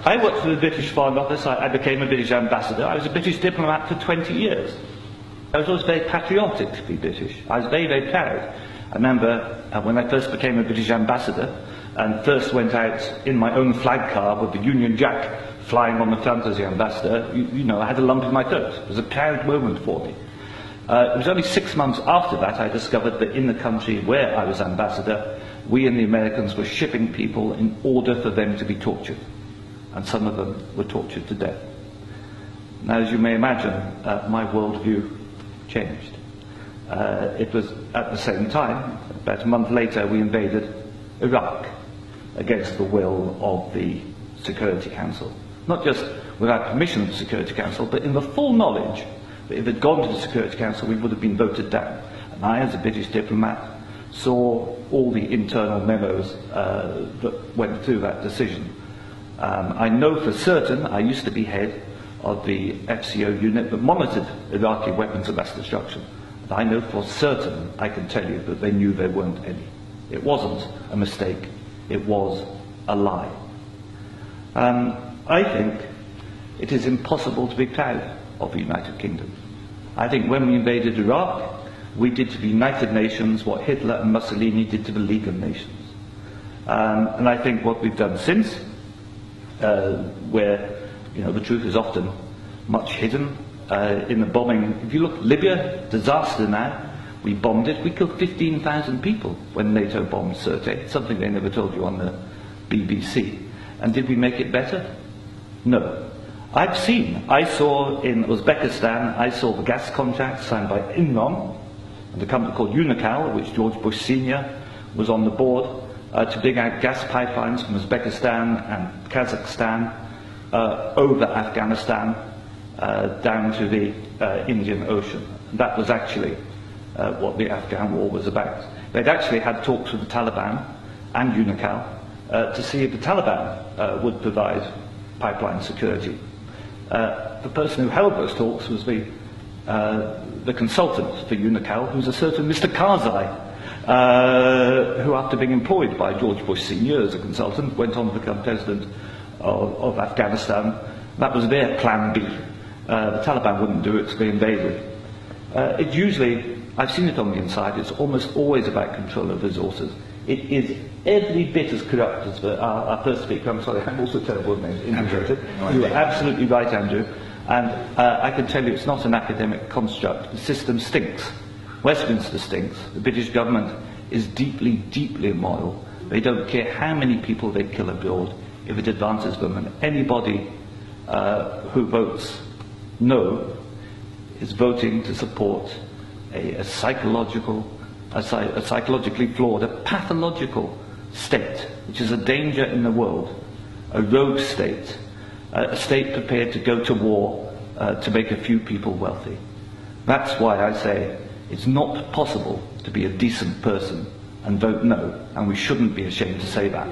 I worked for the British Foreign Office. I became a British ambassador. I was a British diplomat for 20 years. I was always very patriotic to be British. I was very, very proud. I remember when I first became a British ambassador and first went out in my own flag car with the Union Jack flying on the front as the ambassador, you know, I had a lump in my throat. It was a proud moment for me. It was only 6 months after that I discovered that in the country where I was ambassador, we and the Americans were shipping people in order for them to be tortured. And some of them were tortured to death. Now, as you may imagine, my worldview changed. It was at the same time, about a month later, we invaded Iraq against the will of the Security Council. Not just without permission of the Security Council, but in the full knowledge that if it had gone to the Security Council, we would have been voted down. And I, as a British diplomat, saw all the internal memos that went through that decision. I know for certain, I used to be head of the FCO unit that monitored Iraqi weapons of mass destruction. And I know for certain, I can tell you, that they knew there weren't any. It wasn't a mistake, it was a lie. I think it is impossible to be proud of the United Kingdom. I think when we invaded Iraq, we did to the United Nations what Hitler and Mussolini did to the League of Nations. And I think what we've done since, where the truth is often much hidden in the bombing. If you look, Libya, disaster now, we bombed it. We killed 15,000 people when NATO bombed Sirte, something they never told you on the BBC. And did we make it better? No. I saw in Uzbekistan, I saw the gas contract signed by Enron and a company called Unocal, which George Bush Sr. was on the board, to dig out gas pipelines from Uzbekistan and Kazakhstan over Afghanistan down to the Indian Ocean. That was actually what the Afghan war was about. They'd actually had talks with the Taliban and Unocal to see if the Taliban would provide pipeline security. The person who held those talks was the consultant for Unocal, who's a certain Mr. Karzai, who, after being employed by George Bush Sr. as a consultant, went on to become president of Afghanistan. That was their plan B. The Taliban wouldn't do it, so they invaded. It usually, I've seen it on the inside, it's almost always about control of resources. It is every bit as corrupt as our first speaker. I'm sorry, I'm also terrible with names. Andrew. You are absolutely right, Andrew. And I can tell you it's not an academic construct. The system stinks. Westminster stinks. The British government is deeply, deeply immoral. They don't care how many people they kill abroad if it advances them. And anybody who votes no is voting to support a psychologically flawed, a pathological state, which is a danger in the world, a rogue state, a state prepared to go to war to make a few people wealthy. That's why I say it's not possible to be a decent person and vote no, and we shouldn't be ashamed to say that.